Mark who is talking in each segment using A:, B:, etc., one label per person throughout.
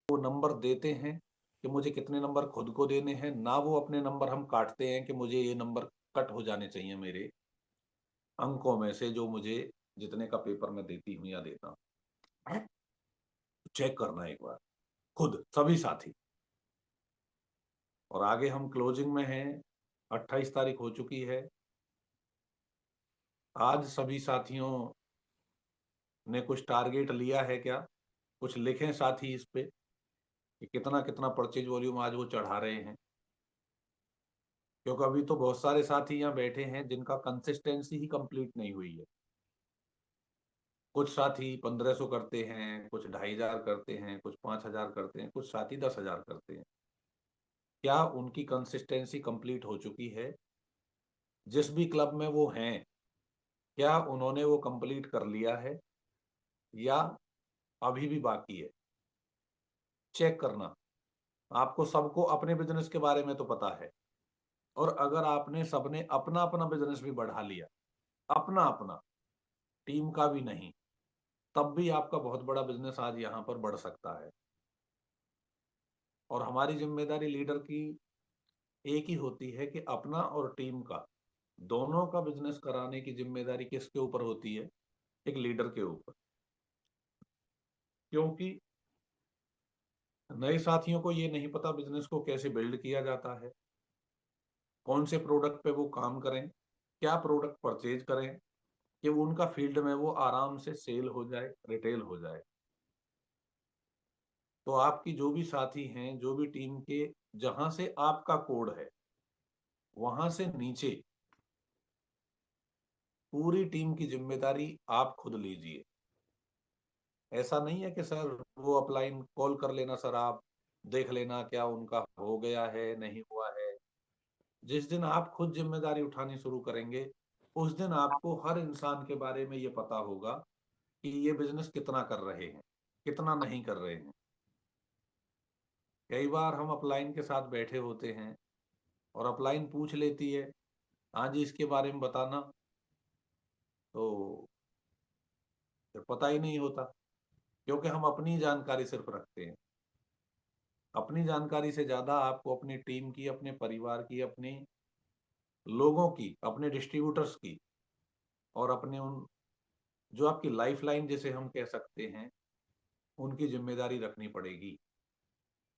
A: वो नंबर देते हैं कि मुझे कितने नंबर खुद को देने हैं, ना वो अपने नंबर हम काटते हैं कि मुझे ये नंबर कट हो जाने चाहिए मेरे अंकों में से जो मुझे जितने का पेपर मैं देती हूँ या देता हूँ। चेक करना एक बार खुद सभी साथी। और आगे हम क्लोजिंग में हैं, 28 तारीख हो चुकी है। आज सभी साथियों ने कुछ टारगेट लिया है क्या? कुछ लिखें साथी इस पे कि कितना-कितना परचेज़ वॉल्यूम आज वो चढ़ा रहे हैं। क्योंकि अभी तो बहुत सारे साथी यहाँ बैठे हैं जिनका कंसिस्टेंसी ही कंप्लीट नहीं हुई है। कुछ साथी 1500 करते हैं, कुछ 2500 करते हैं, कुछ 5000 करते हैं, कुछ साथी 10,000 करते हैं। क्या उनकी कंसिस्टेंसी कंप्लीट हो चुकी है? जिस भी क्लब में वो हैं, क्या उन्होंने वो कंप्लीट कर लिया है या अभी भी बाकी है? चेक करना। आपको सबको अपने बिज़नेस के बारे में तो पता है और अगर आपने सबने अपना-अपना बिज़नेस भी बढ़ा लिया, अपना-अपना, टीम का भी नहीं, तब भी आपका बहुत बड़ा बिज़नेस आज यहाँ पर बढ़ सकता है। और हमारी ज़िम्मेदारी लीडर की एक ही होती है कि अपना और टीम का, दोनों का बिज़नेस कराने की ज़िम्मेदारी किसके ऊपर होती है? एक लीडर के ऊपर। क्योंकि नए साथियों को ये नहीं पता बिज़नेस को कैसे बिल्ड किया जाता है, कौन से प्रोडक्ट पे वो काम करें, क्या प्रोडक्ट परचेज़ करें कि वो उनका फ़ील्ड में वो आराम से सेल हो जाए, रिटेल हो जाए। तो आपकी जो भी साथी हैं, जो भी टीम के जहाँ से आपका कोड है, वहाँ से नीचे पूरी टीम की ज़िम्मेदारी आप खुद लीजिए। ऐसा नहीं है कि सर वो अपलाइन कॉल कर लेना सर आप, देख लेना क्या उनका हो गया है, नहीं हुआ है। जिस दिन आप खुद ज़िम्मेदारी उठानी शुरू करेंगे, उस दिन आपको हर इंसान के बारे में ये पता होगा कि ये बिज़नेस कितना कर रहे हैं, कितना नहीं कर रहे हैं। कई बार हम अपलाइन के साथ बैठे होते हैं और अपलाइन पूछ लेती है, हाँ जी, इसके बारे में बताना, तो फिर पता ही नहीं होता, क्योंकि हम अपनी जानकारी सिर्फ़ रखते हैं। अपनी जानकारी से ज़्यादा आपको अपनी टीम की, अपने परिवार की, अपने लोगों की, अपने डिस्ट्रीब्यूटर्स की और अपने उन जो आपकी लाइफ़लाइन जिसे हम कह सकते हैं, उनकी ज़िम्मेदारी रखनी पड़ेगी।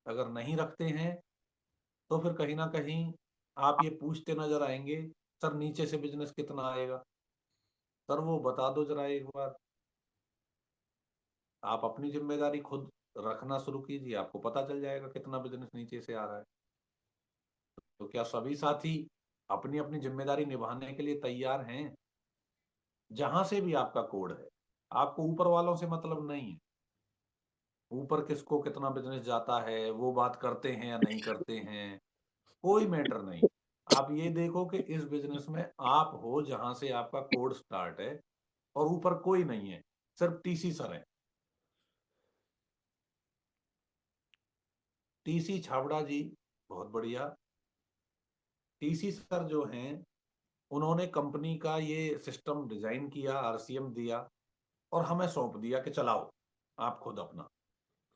A: अगर नहीं रखते हैं, तो फिर कहीं न कहीं आप ये पूछते नज़र आएँगे, "सर नीचे से बिज़नेस कितना आएगा? सर वो बता दो ज़रा एक बार।" आप अपनी ज़िम्मेदारी खुद रखना शुरू कीजिए, आपको पता चल जाएगा कितना बिज़नेस नीचे से आ रहा है। तो क्या सभी साथी अपनी-अपनी ज़िम्मेदारी निभाने के लिए तैयार हैं? जहाँ से भी आपका कोड है, आपको ऊपर वालों से मतलब नहीं है। ऊपर किसको कितना बिज़नेस जाता है, वो बात करते हैं या नहीं करते हैं, कोई मैटर नहीं। आप ये देखो कि इस बिज़नेस में आप हो जहाँ से आपका कोड स्टार्ट है और ऊपर कोई नहीं है, सिर्फ़ टीसी सर हैं। टीसी छाबड़ा जी, बहुत बढ़िया। टीसी सर जो हैं, उन्होंने कंपनी का ये सिस्टम डिज़ाइन किया, आरसीएम दिया और हमें सौंप दिया कि चलाओ, आप खुद अपना।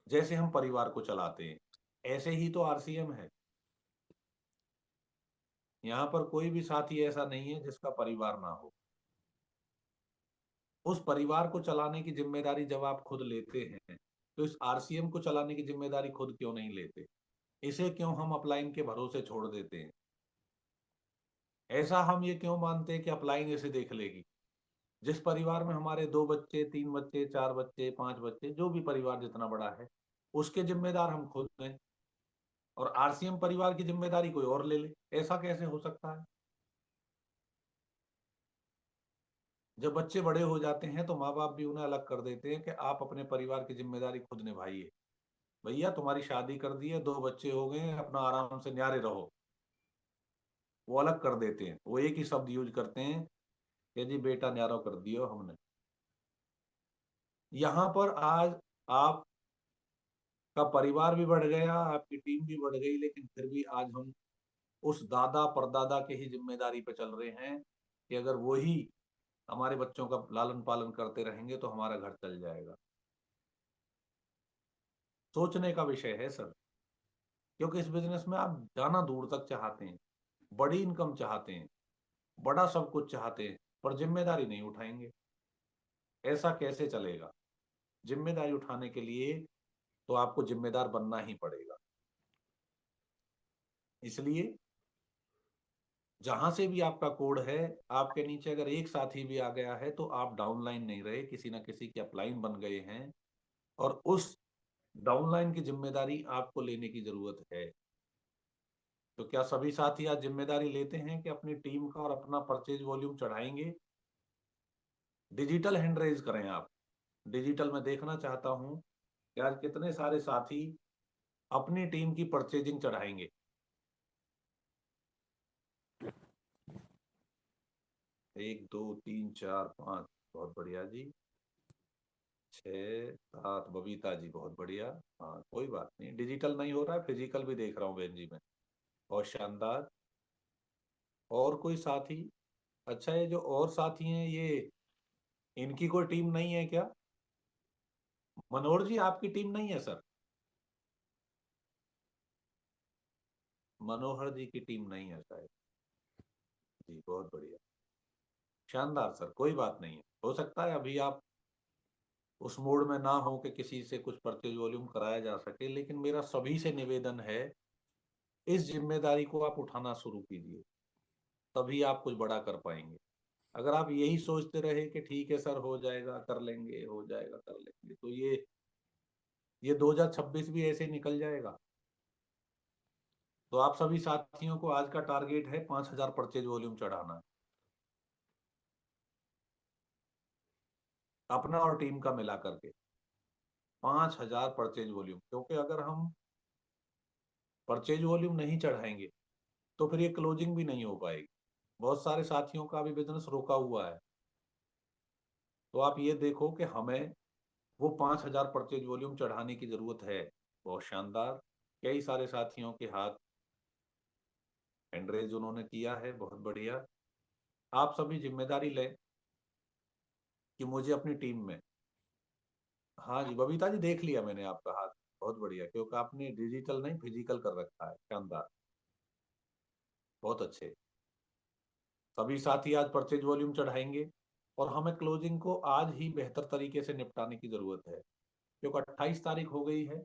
A: जैसे हम परिवार को चलाते हैं, ऐसे ही तो आरसीएम है। यहाँ पर कोई भी साथी ऐसा नहीं है जिसका परिवार ना हो। उस परिवार को चलाने की ज़िम्मेदारी जब आप खुद लेते हैं, तो इस आरसीएम को चलाने की ज़िम्मेदारी खुद क्यों नहीं लेते? इसे क्यों हम अपलाइन के भरोसे छोड़ देते हैं? ऐसा हम ये क्यों मानते हैं कि अपलाइन इसे देख लेगी? जिस परिवार में हमारे 2 बच्चे, 3 बच्चे, 4 बच्चे, 5 बच्चे, जो भी परिवार जितना बड़ा है, उसके ज़िम्मेदार हम खुद हैं और आरसीएम परिवार की ज़िम्मेदारी कोई और ले ले। ऐसा कैसे हो सकता है? जब बच्चे बड़े हो जाते हैं, तो माँ-बाप भी उन्हें अलग कर देते हैं कि आप अपने परिवार की ज़िम्मेदारी खुद निभाइए। भैया तुम्हारी शादी कर दी है, 2 बच्चे हो गए हैं, अपना आराम से न्यारे रहो। वो अलग कर देते हैं। वो एक ही शब्द यूज़ करते हैं कि जी बेटा न्यारो कर दियो हमने। यहाँ पर आज आपका परिवार भी बढ़ गया, आपकी टीम भी बढ़ गई, लेकिन फिर भी आज हम उस दादा-परदादा के ही ज़िम्मेदारी पे चल रहे हैं कि अगर वो ही हमारे बच्चों का लालन-पालन करते रहेंगे, तो हमारा घर चल जाएगा। सोचने का विषय है सर, क्योंकि इस बिजनेस में आप जाना दूर तक चाहते हैं, बड़ी इनकम चाहते हैं, बड़ा सब कुछ चाहते हैं, पर जिम्मेदारी नहीं उठाएंगे। ऐसा कैसे चलेगा? जिम्मेदारी उठाने के लिए तो आपको जिम्मेदार बनना ही पड़ेगा। इसलिए जहां से भी आपका कोड है, आपके नीचे अगर एक साथी भी आ गया है तो आप डाउनलाइन नहीं रहे, किसी ना किसी के अपलाइन बन गए हैं, और उस डाउनलाइन की जिम्मेदारी आपको लेने की जरूरत है। तो क्या सभी साथी आज जिम्मेदारी लेते हैं कि अपनी टीम का और अपना परचेज वॉल्यूम चढ़ाएंगे? डिजिटल हैंड रेज करें आप। डिजिटल में देखना चाहता हूं कि आज कितने सारे साथी अपनी टीम की परचेजिंग चढ़ाएंगे। 1 2 3 4 5, बहुत बढ़िया जी। 6 7, बबीता जी बहुत बढ़िया। हाँ कोई बात नहीं, डिजिटल नहीं हो रहा है, फिजिकल भी देख रहा हूँ बहन जी में। बहुत शानदार। और कोई साथी? अच्छा, ये जो और साथी हैं, ये इनकी कोई टीम नहीं है क्या? मनोहर जी, आपकी टीम नहीं है सर? मनोहर जी की टीम नहीं है शायद। जी बहुत बढ़िया, शानदार सर। कोई बात नहीं है, हो सकता है अभी आप उस मोड में ना हो कि किसी से कुछ परचेज वॉल्यूम कराया जा सके, लेकिन मेरा सभी से निवेदन है, इस जिम्मेदारी को आप उठाना शुरू कीजिए, तभी आप कुछ बड़ा कर पाएंगे। अगर आप यही सोचते रहे कि ठीक है सर, हो जाएगा कर लेंगे, हो जाएगा कर लेंगे, तो ये 2026 भी ऐसे निकल जाएगा। तो आप सभी साथियों को आज का टारगेट है 5,000 परचेज वॉल्यूम चढ़ाना, अपना और टीम का मिला करके 5,000 परचेज वॉल्यूम। क्योंकि अगर हम परचेज वॉल्यूम नहीं चढ़ाएंगे तो फिर ये क्लोजिंग भी नहीं हो पाएगी। बहुत सारे साथियों का भी बिजनेस रोका हुआ है। तो आप ये देखो कि हमें वो 5,000 परचेज वॉल्यूम चढ़ाने की जरूरत है। बहुत शानदार। कई सारे साथियों के हाथ हैंड रेज उन्होंने किया है, बहुत बढ़िया। आप सभी जिम्मेदारी लें कि मुझे अपनी टीम में, हाँ जी बबीता जी, देख लिया मैंने आपका हाथ, बहुत बढ़िया, क्योंकि आपने डिजिटल नहीं फिजिकल कर रखा है, शानदार, बहुत अच्छे। सभी साथी आज परचेज वॉल्यूम चढ़ाएंगे, और हमें क्लोजिंग को आज ही बेहतर तरीके से निपटाने की जरूरत है, क्योंकि 28 तारीख हो गई है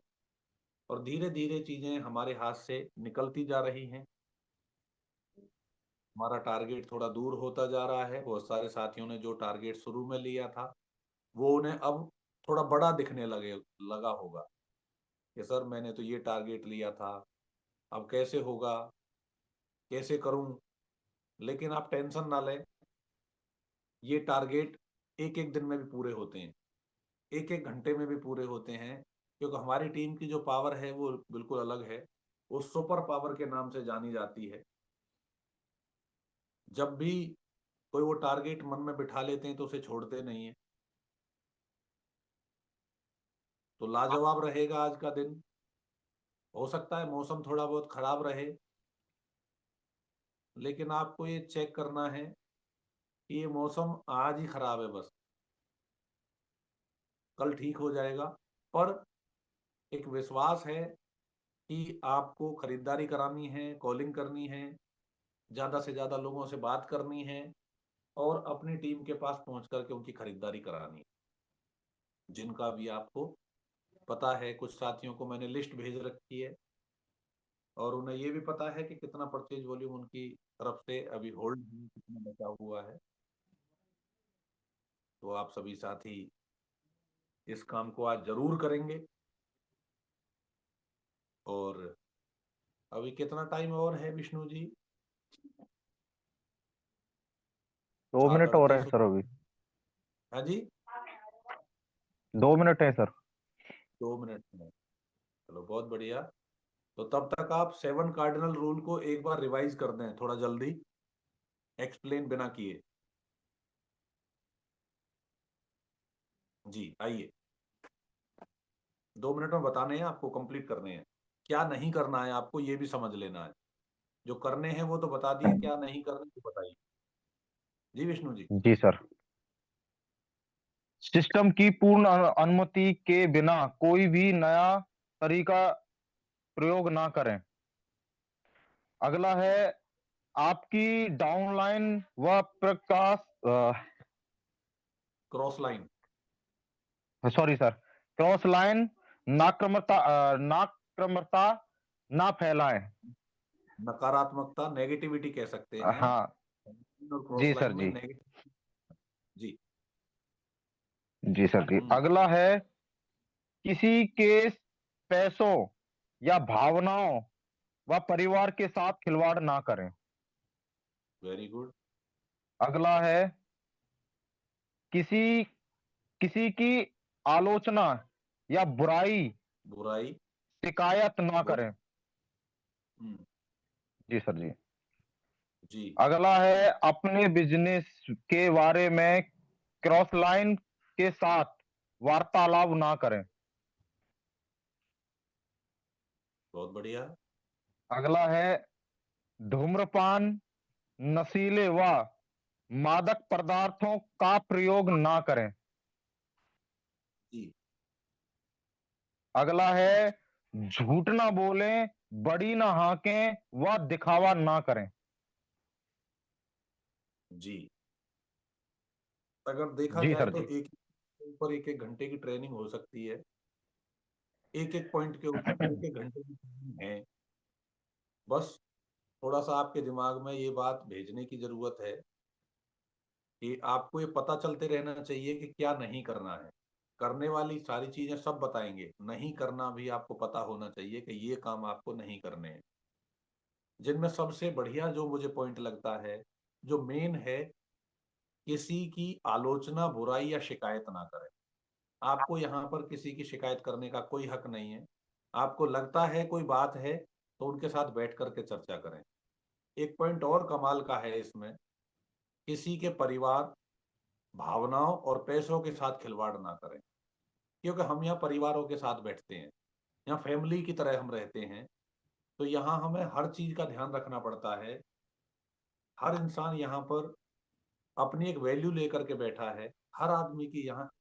A: और धीरे धीरे चीजें हमारे हाथ से निकलती जा रही हैं। हमारा टारगेट थोड़ा दूर होता जा रहा है। बहुत सारे साथियों ने जो टारगेट शुरू में लिया था, वो उन्हें अब थोड़ा बड़ा दिखने लगा होगा कि सर मैंने तो ये टारगेट लिया था, अब कैसे होगा, कैसे करूं। लेकिन आप टेंशन ना लें, ये टारगेट एक एक दिन में भी पूरे होते हैं, एक एक घंटे में भी पूरे होते हैं, क्योंकि हमारी टीम की जो पावर है वो बिल्कुल अलग है, वो सुपर पावर के नाम से जानी जाती है। जब भी कोई वो टारगेट मन में बिठा लेते हैं तो उसे छोड़ते नहीं है। तो लाजवाब रहेगा आज का दिन। हो सकता है मौसम थोड़ा बहुत खराब रहे, लेकिन आपको ये चेक करना है कि ये मौसम आज ही खराब है बस, कल ठीक हो जाएगा। पर एक विश्वास है कि आपको खरीदारी करानी है, कॉलिंग करनी है, ज्यादा से ज्यादा लोगों से बात करनी है, और अपनी टीम के पास पहुंच करके उनकी खरीदारी करानी है। जिनका भी आपको पता है, कुछ साथियों को मैंने लिस्ट भेज रखी है, और उन्हें ये भी पता है कि कितना परचेज वॉल्यूम उनकी तरफ से अभी होल्ड है, कितना बचा हुआ है। तो आप सभी साथी इस काम को आज जरूर करेंगे। और अभी कितना टाइम और है विष्णु जी?
B: 2 मिनट और है
A: 7:38।
B: सर अभी।
A: हाँ जी,
B: 2 मिनट है सर।
A: 2 मिनट में। चलो बहुत बढ़िया। तो तब तक आप 7 कार्डिनल रूल को एक बार रिवाइज कर दें थोड़ा जल्दी, एक्सप्लेन बिना किए। जी आइए, 2 मिनट में बताने हैं आपको, कंप्लीट करने हैं। क्या नहीं करना है आपको ये भी समझ लेना है। जो करने हैं वो तो बता दिए, क्या नहीं करने तो बताइए। जी विष्णु जी।
B: जी सर। सिस्टम की पूर्ण अनुमति के बिना कोई भी नया तरीका प्रयोग ना करें। अगला है आपकी डाउनलाइन व Prakash,
A: cross line.
B: Sorry sir, cross line नाक्रमता ना फैलाएं।
A: नकारात्मकता, नेगेटिविटी कह सकते हैं।
B: हाँ
A: और क्रॉस
B: जी सर
A: लाइन में
B: जी।
A: नेगेटिव। जी।
B: जी सर जी।
A: हम्म।
B: अगला है किसी के पैसों या भावनाओं व परिवार के साथ खिलवाड़ ना करें।
A: Very good.
B: अगला है किसी किसी की आलोचना या बुराई
A: बुराई।
B: शिकायत ना
A: वेरी।
B: करें।
A: हम्म।
B: जी सर जी।
A: जी।
B: अगला है अपने बिजनेस के बारे में क्रॉस लाइन के साथ वार्तालाप ना करें।
A: बहुत बढ़िया।
B: अगला है धूम्रपान, नशीले व मादक पदार्थों का प्रयोग ना करें।
A: जी।
B: अगला है झूठ ना बोलें, बड़ी ना हाकें व दिखावा ना करें।
A: जी। अगर देखा
B: जी
A: जाए
B: सर
A: तो
B: जी।
A: एक ऊपर एक एक घंटे की ट्रेनिंग हो सकती है। एक एक पॉइंट के ऊपर एक एक घंटे की ट्रेनिंग है। बस थोड़ा सा आपके दिमाग में ये बात भेजने की जरूरत है कि आपको ये पता चलते रहना चाहिए कि क्या नहीं करना है। करने वाली सारी चीजें सब बताएंगे, नहीं करना भी आपको पता होना चाहिए कि ये काम आपको नहीं करने हैं। जिनमें सबसे बढ़िया जो मुझे पॉइंट लगता है, जो मेन है, किसी की आलोचना, बुराई या शिकायत ना करें। आपको यहाँ पर किसी की शिकायत करने का कोई हक नहीं है। आपको लगता है कोई बात है तो उनके साथ बैठ करके चर्चा करें। एक पॉइंट और कमाल का है इसमें, किसी के परिवार, भावनाओं और पैसों के साथ खिलवाड़ ना करें। क्योंकि हम यहाँ परिवारों के साथ बैठते हैं, यहाँ फैमिली की तरह हम रहते हैं। तो यहाँ हमें हर चीज का ध्यान रखना पड़ता है। हर इंसान यहाँ पर अपनी एक वैल्यू लेकर के बैठा है। हर आदमी की यहाँ